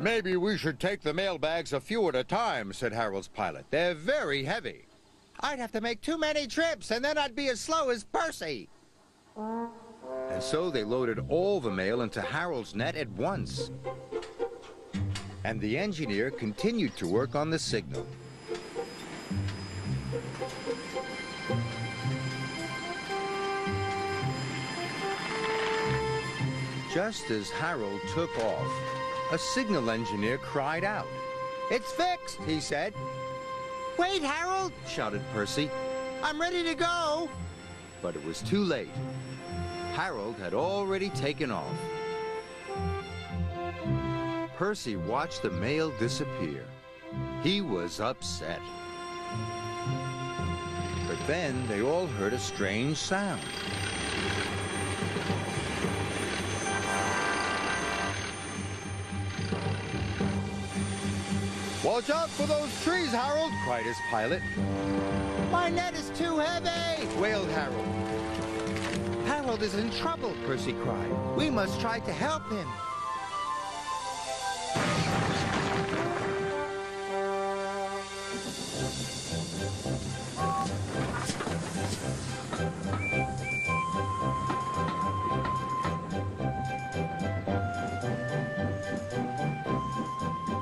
Maybe we should take the mailbags a few at a time, said Harold's pilot. They're very heavy. I'd have to make too many trips, and then I'd be as slow as Percy. And so they loaded all the mail into Harold's net at once. And the engineer continued to work on the signal. Just as Harold took off, a signal engineer cried out. It's fixed, he said. Wait, Harold, Shouted Percy. I'm ready to go. But it was too late. Harold had already taken off. Percy watched the mail disappear. He was upset. But then they all heard a strange sound. Watch out for those trees, Harold, cried his pilot. My net is too heavy, Wailed Harold. Harold is in trouble, Percy cried. We must try to help him.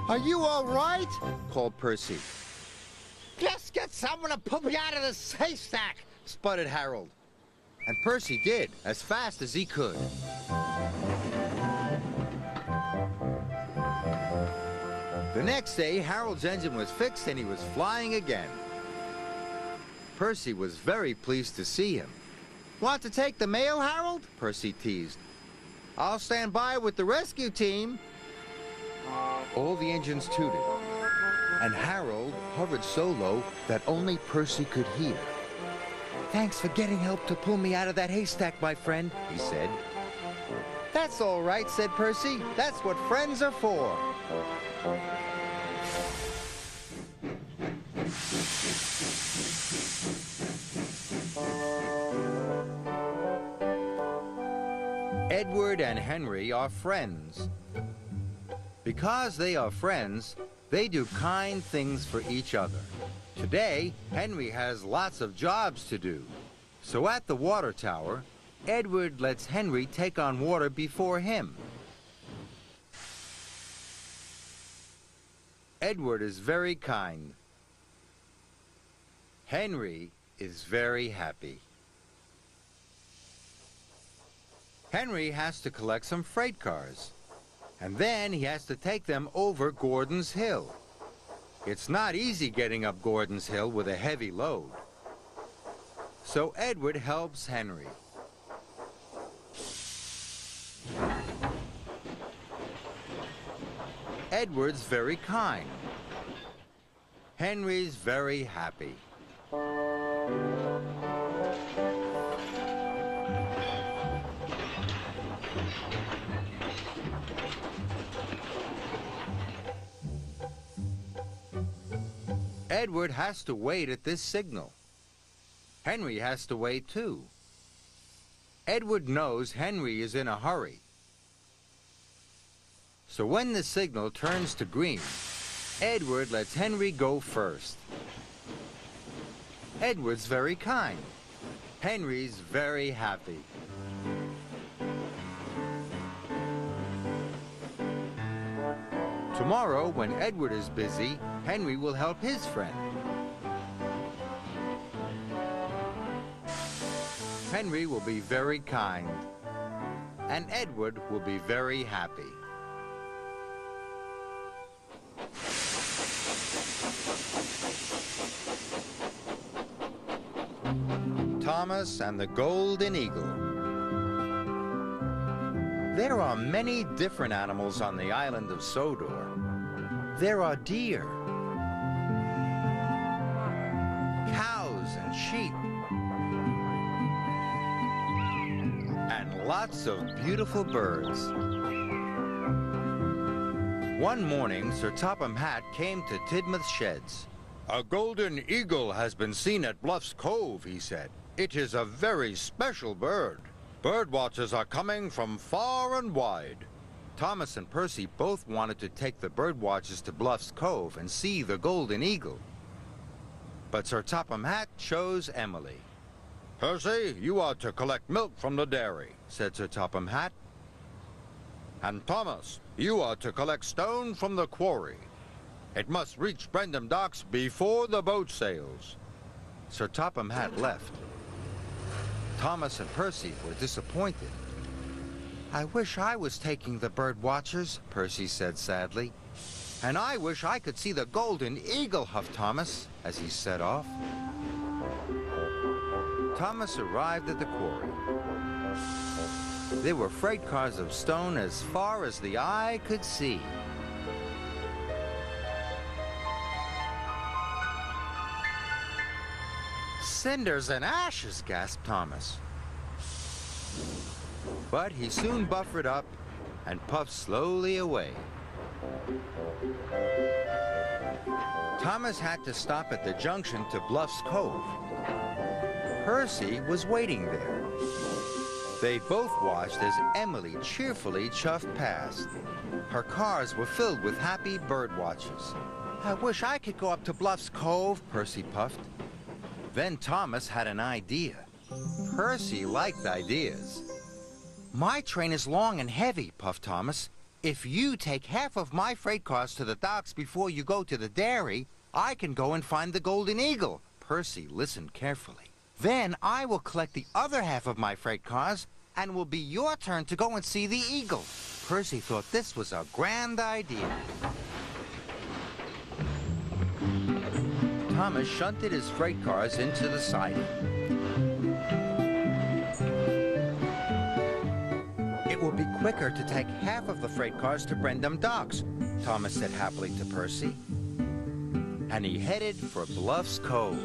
Are you all right? Called Percy. Just get someone to pull me out of this haystack, Sputtered Harold. And Percy did, as fast as he could. The next day, Harold's engine was fixed and he was flying again. Percy was very pleased to see him. Want to take the mail, Harold? Percy teased. I'll stand by with the rescue team. All the engines tooted, and Harold hovered so low that only Percy could hear. Thanks for getting help to pull me out of that haystack, my friend, he said. That's all right, said Percy. That's what friends are for. Edward and Henry are friends. Because they are friends, they do kind things for each other. Today, Henry has lots of jobs to do. So at the water tower, Edward lets Henry take on water before him. Edward is very kind. Henry is very happy. Henry has to collect some freight cars, and then he has to take them over Gordon's Hill. It's not easy getting up Gordon's Hill with a heavy load. So Edward helps Henry. Edward's very kind. Henry's very happy. Edward has to wait at this signal. Henry has to wait too. Edward knows Henry is in a hurry. So when the signal turns to green, Edward lets Henry go first. Edward's very kind. Henry's very happy. Tomorrow, when Edward is busy, Henry will help his friend. Henry will be very kind, and Edward will be very happy. Thomas and the Golden Eagle. There are many different animals on the island of Sodor. There are deer, cows and sheep, and lots of beautiful birds. One morning, Sir Topham Hatt came to Tidmouth Sheds. "A golden eagle has been seen at Bluff's Cove," he said. "It is a very special bird. Bird watchers are coming from far and wide." Thomas and Percy both wanted to take the birdwatchers to Bluff's Cove and see the Golden Eagle. But Sir Topham Hatt chose Emily. "Percy, you are to collect milk from the dairy," said Sir Topham Hatt. "And Thomas, you are to collect stone from the quarry. It must reach Brendam Docks before the boat sails." Sir Topham Hatt left. Thomas and Percy were disappointed. "I wish I was taking the bird watchers," Percy said sadly. "And I wish I could see the Golden Eagle," huffed Thomas as he set off. Thomas arrived at the quarry. There were freight cars of stone as far as the eye could see. "Cinders and ashes," gasped Thomas. But he soon buffered up and puffed slowly away. Thomas had to stop at the junction to Bluff's Cove. Percy was waiting there. They both watched as Emily cheerfully chuffed past. Her cars were filled with happy bird watchers. "I wish I could go up to Bluff's Cove," Percy puffed. Then Thomas had an idea. Percy liked ideas. "My train is long and heavy," puffed Thomas. "If you take half of my freight cars to the docks before you go to the dairy, I can go and find the Golden Eagle." Percy listened carefully. "Then I will collect the other half of my freight cars, and it will be your turn to go and see the eagle." Percy thought this was a grand idea. Thomas shunted his freight cars into the siding. "It will be quicker to take half of the freight cars to Brendam Docks," Thomas said happily to Percy. And he headed for Bluff's Cove.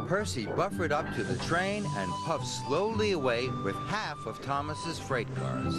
Percy buffered up to the train and puffed slowly away with half of Thomas's freight cars.